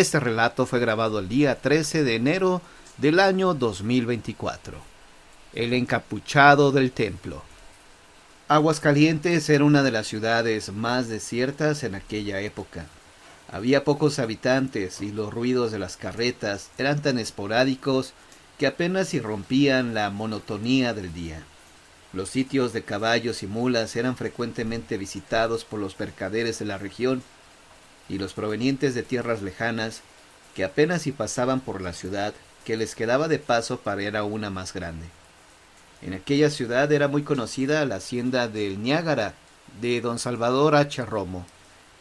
Este relato fue grabado el día 13 de enero del año 2024. El encapuchado del templo. Aguascalientes era una de las ciudades más desiertas en aquella época. Había pocos habitantes y los ruidos de las carretas eran tan esporádicos que apenas irrumpían la monotonía del día. Los sitios de caballos y mulas eran frecuentemente visitados por los mercaderes de la región y los provenientes de tierras lejanas que apenas si pasaban por la ciudad que les quedaba de paso para ir a una más grande. En aquella ciudad era muy conocida la hacienda del Niágara de don Salvador H. Romo,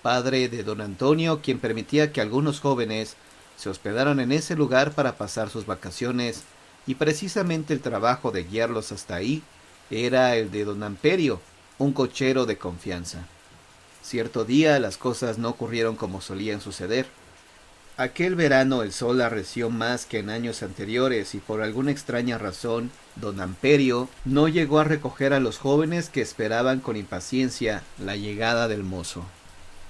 padre de don Antonio, quien permitía que algunos jóvenes se hospedaran en ese lugar para pasar sus vacaciones, y precisamente el trabajo de guiarlos hasta ahí era el de don Amperio, un cochero de confianza. Cierto día las cosas no ocurrieron como solían suceder. Aquel verano el sol arreció más que en años anteriores y por alguna extraña razón don Amperio no llegó a recoger a los jóvenes que esperaban con impaciencia la llegada del mozo.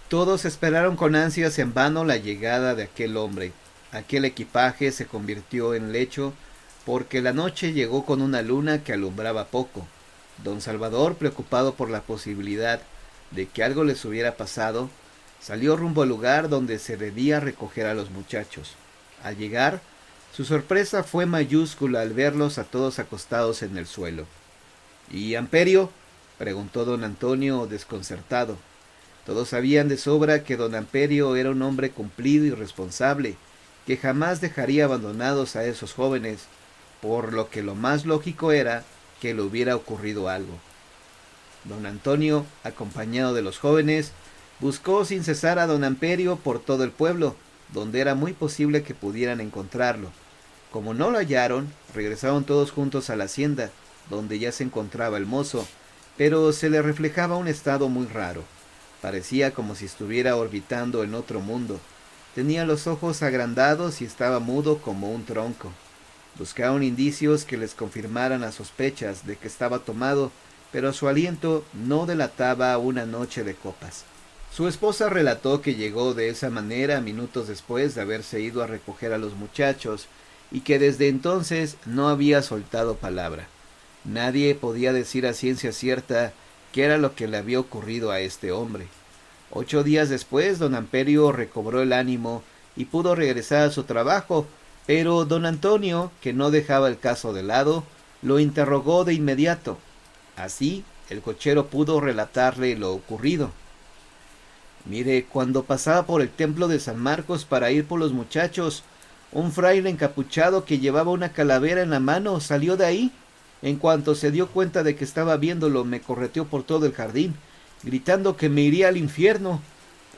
Todos esperaron con ansias en vano la llegada de aquel hombre. Aquel equipaje se convirtió en lecho porque la noche llegó con una luna que alumbraba poco. Don Salvador, preocupado por la posibilidad de que algo les hubiera pasado, salió rumbo al lugar donde se debía recoger a los muchachos. Al llegar, su sorpresa fue mayúscula al verlos a todos acostados en el suelo. —¿Y Amperio? —preguntó don Antonio desconcertado. Todos sabían de sobra que don Amperio era un hombre cumplido y responsable, que jamás dejaría abandonados a esos jóvenes, por lo que lo más lógico era que le hubiera ocurrido algo. Don Antonio, acompañado de los jóvenes, buscó sin cesar a don Amperio por todo el pueblo, donde era muy posible que pudieran encontrarlo. Como no lo hallaron, regresaron todos juntos a la hacienda, donde ya se encontraba el mozo, pero se le reflejaba un estado muy raro. Parecía como si estuviera orbitando en otro mundo. Tenía los ojos agrandados y estaba mudo como un tronco. Buscaron indicios que les confirmaran las sospechas de que estaba tomado, pero su aliento no delataba una noche de copas. Su esposa relató que llegó de esa manera minutos después de haberse ido a recoger a los muchachos y que desde entonces no había soltado palabra. Nadie podía decir a ciencia cierta qué era lo que le había ocurrido a este hombre. 8 días después, don Amperio recobró el ánimo y pudo regresar a su trabajo, pero don Antonio, que no dejaba el caso de lado, lo interrogó de inmediato. Así, el cochero pudo relatarle lo ocurrido. —Mire, cuando pasaba por el templo de San Marcos para ir por los muchachos, un fraile encapuchado que llevaba una calavera en la mano salió de ahí. En cuanto se dio cuenta de que estaba viéndolo, me correteó por todo el jardín, gritando que me iría al infierno.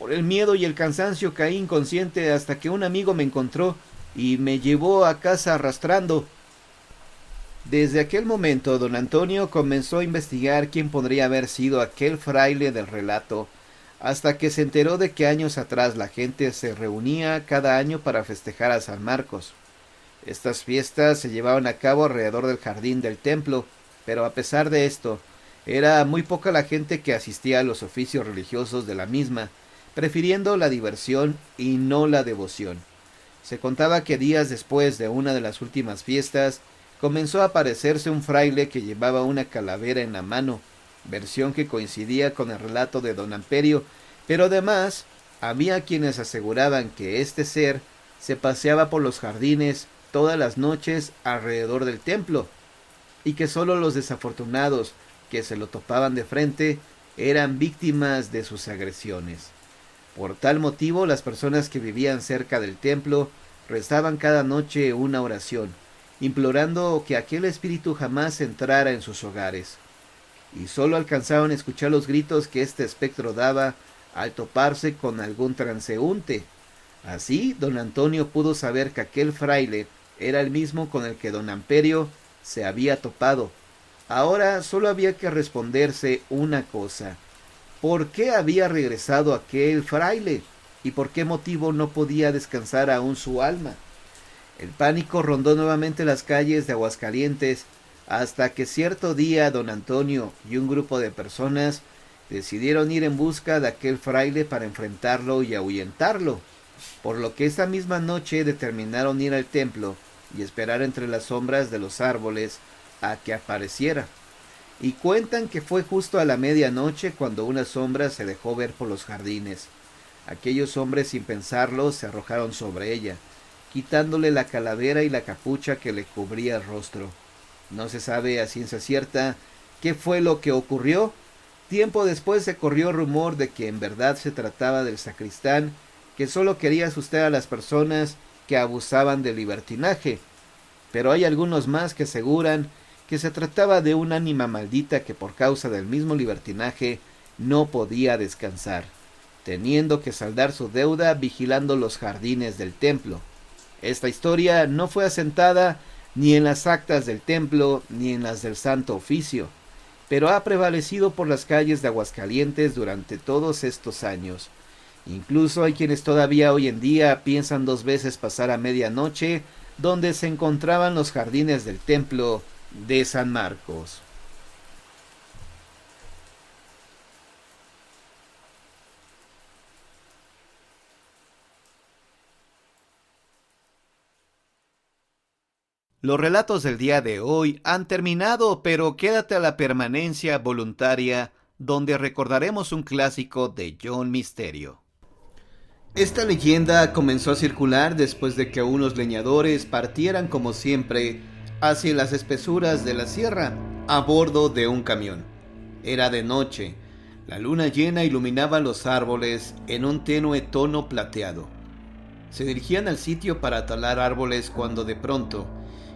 Por el miedo y el cansancio caí inconsciente hasta que un amigo me encontró y me llevó a casa arrastrando. Desde aquel momento, don Antonio comenzó a investigar quién podría haber sido aquel fraile del relato, hasta que se enteró de que años atrás la gente se reunía cada año para festejar a San Marcos. Estas fiestas se llevaban a cabo alrededor del jardín del templo, pero a pesar de esto, era muy poca la gente que asistía a los oficios religiosos de la misma, prefiriendo la diversión y no la devoción. Se contaba que días después de una de las últimas fiestas, comenzó a aparecerse un fraile que llevaba una calavera en la mano, versión que coincidía con el relato de don Amperio, pero además había quienes aseguraban que este ser se paseaba por los jardines todas las noches alrededor del templo, y que sólo los desafortunados que se lo topaban de frente eran víctimas de sus agresiones. Por tal motivo, las personas que vivían cerca del templo rezaban cada noche una oración, implorando que aquel espíritu jamás entrara en sus hogares, y sólo alcanzaban a escuchar los gritos que este espectro daba al toparse con algún transeúnte. Así, don Antonio pudo saber que aquel fraile era el mismo con el que don Amperio se había topado. Ahora sólo había que responderse una cosa: ¿por qué había regresado aquel fraile? ¿Y por qué motivo no podía descansar aún su alma? El pánico rondó nuevamente las calles de Aguascalientes, hasta que cierto día don Antonio y un grupo de personas decidieron ir en busca de aquel fraile para enfrentarlo y ahuyentarlo. por lo que esa misma noche determinaron ir al templo y esperar entre las sombras de los árboles a que apareciera. Y cuentan que fue justo a la medianoche cuando una sombra se dejó ver por los jardines. Aquellos hombres, sin pensarlo, se arrojaron sobre ella, quitándole la calavera y la capucha que le cubría el rostro. No se sabe a ciencia cierta qué fue lo que ocurrió. Tiempo después se corrió rumor de que en verdad se trataba del sacristán, que solo quería asustar a las personas que abusaban del libertinaje. Pero hay algunos más que aseguran que se trataba de un ánima maldita que por causa del mismo libertinaje no podía descansar, teniendo que saldar su deuda vigilando los jardines del templo. Esta historia no fue asentada ni en las actas del templo ni en las del Santo Oficio, pero ha prevalecido por las calles de Aguascalientes durante todos estos años. Incluso hay quienes todavía hoy en día piensan dos veces pasar a medianoche donde se encontraban los jardines del templo de San Marcos. Los relatos del día de hoy han terminado, pero quédate a la permanencia voluntaria, donde recordaremos un clásico de John Misterio. Esta leyenda comenzó a circular después de que unos leñadores partieran como siempre hacia las espesuras de la sierra a bordo de un camión. Era de noche, la luna llena iluminaba los árboles en un tenue tono plateado. Se dirigían al sitio para talar árboles cuando de pronto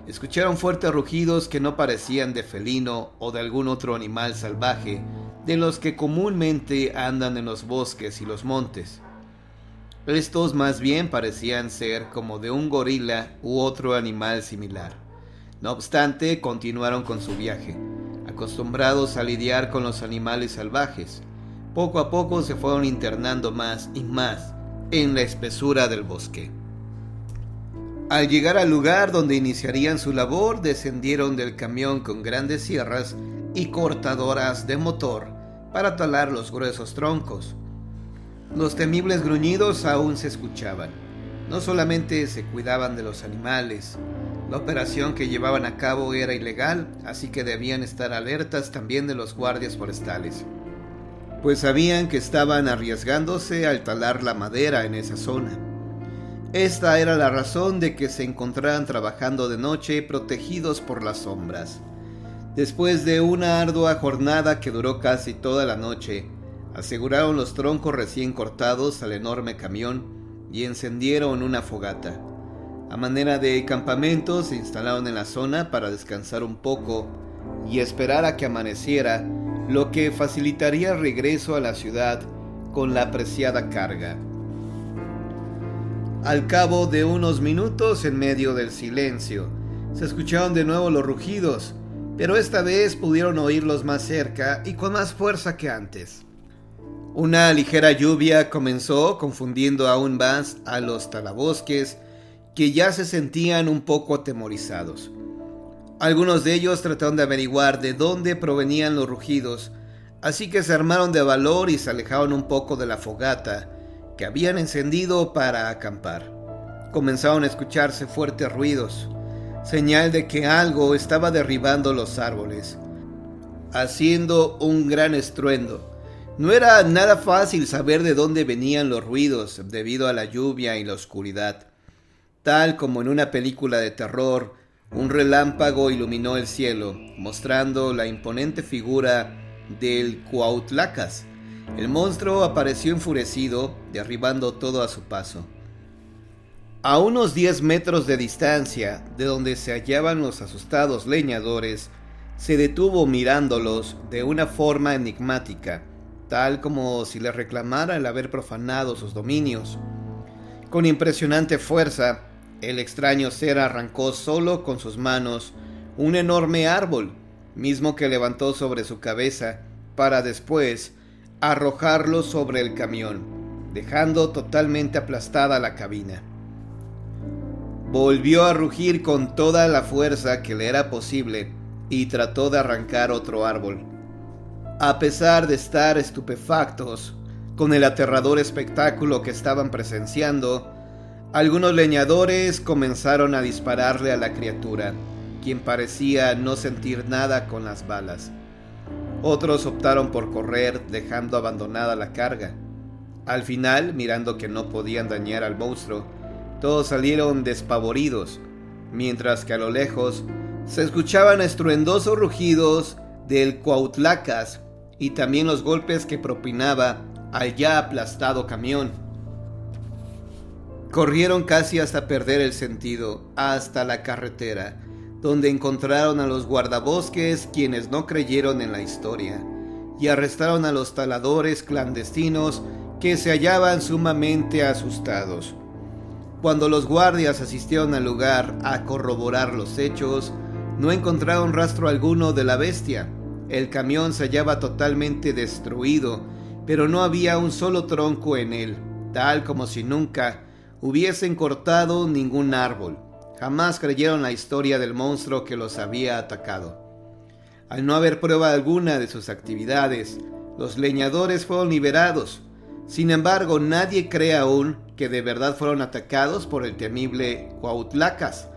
escucharon fuertes rugidos que no parecían de felino o de algún otro animal salvaje, de los que comúnmente andan en los bosques y los montes. Estos más bien parecían ser como de un gorila u otro animal similar. No obstante, continuaron con su viaje, acostumbrados a lidiar con los animales salvajes. Poco a poco se fueron internando más y más en la espesura del bosque. Al llegar al lugar donde iniciarían su labor, descendieron del camión con grandes sierras y cortadoras de motor para talar los gruesos troncos. Los temibles gruñidos aún se escuchaban. No solamente se cuidaban de los animales, la operación que llevaban a cabo era ilegal, así que debían estar alertas también de los guardias forestales, pues sabían que estaban arriesgándose al talar la madera en esa zona. Esta era la razón de que se encontraran trabajando de noche protegidos por las sombras. Después de una ardua jornada que duró casi toda la noche, aseguraron los troncos recién cortados al enorme camión y encendieron una fogata. A manera de campamento se instalaron en la zona para descansar un poco y esperar a que amaneciera, lo que facilitaría el regreso a la ciudad con la apreciada carga. Al cabo de unos minutos, en medio del silencio, se escucharon de nuevo los rugidos, pero esta vez pudieron oírlos más cerca y con más fuerza que antes. Una ligera lluvia comenzó, confundiendo aún más a los talabosques, que ya se sentían un poco atemorizados. Algunos de ellos trataron de averiguar de dónde provenían los rugidos, así que se armaron de valor y se alejaron un poco de la fogata que habían encendido para acampar. Comenzaron a escucharse fuertes ruidos, señal de que algo estaba derribando los árboles, haciendo un gran estruendo. No era nada fácil saber de dónde venían los ruidos debido a la lluvia y la oscuridad. Tal como en una película de terror, un relámpago iluminó el cielo, mostrando la imponente figura del Cuauhtlacas. El monstruo apareció enfurecido, derribando todo a su paso. A unos 10 metros de distancia de donde se hallaban los asustados leñadores, se detuvo mirándolos de una forma enigmática, tal como si les reclamara el haber profanado sus dominios. Con impresionante fuerza, el extraño ser arrancó solo con sus manos un enorme árbol, mismo que levantó sobre su cabeza, para después arrojarlo sobre el camión, dejando totalmente aplastada la cabina. Volvió a rugir con toda la fuerza que le era posible y trató de arrancar otro árbol. A pesar de estar estupefactos con el aterrador espectáculo que estaban presenciando, Algunos leñadores comenzaron a dispararle a la criatura, quien parecía no sentir nada con las balas. Otros optaron por correr, dejando abandonada la carga. Al final, mirando que no podían dañar al monstruo, todos salieron despavoridos, mientras que a lo lejos se escuchaban estruendosos rugidos del Cuauhtlacas y también los golpes que propinaba al ya aplastado camión. Corrieron casi hasta perder el sentido, hasta la carretera, donde encontraron a los guardabosques, quienes no creyeron en la historia, y arrestaron a los taladores clandestinos que se hallaban sumamente asustados. Cuando los guardias asistieron al lugar a corroborar los hechos, no encontraron rastro alguno de la bestia. El camión se hallaba totalmente destruido, pero no había un solo tronco en él, tal como si nunca hubiesen cortado ningún árbol. Jamás creyeron la historia del monstruo que los había atacado. Al no haber prueba alguna de sus actividades, los leñadores fueron liberados. Sin embargo, nadie cree aún que de verdad fueron atacados por el temible Cuauhtlacas,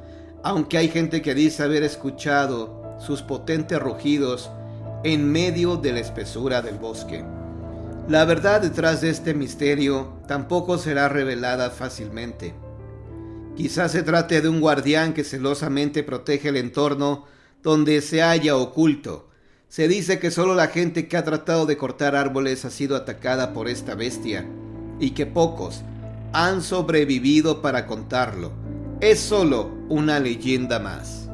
aunque hay gente que dice haber escuchado sus potentes rugidos en medio de la espesura del bosque. La verdad detrás de este misterio tampoco será revelada fácilmente. Quizás se trate de un guardián que celosamente protege el entorno donde se halla oculto. Se dice que solo la gente que ha tratado de cortar árboles ha sido atacada por esta bestia, y que pocos han sobrevivido para contarlo. Es solo una leyenda más.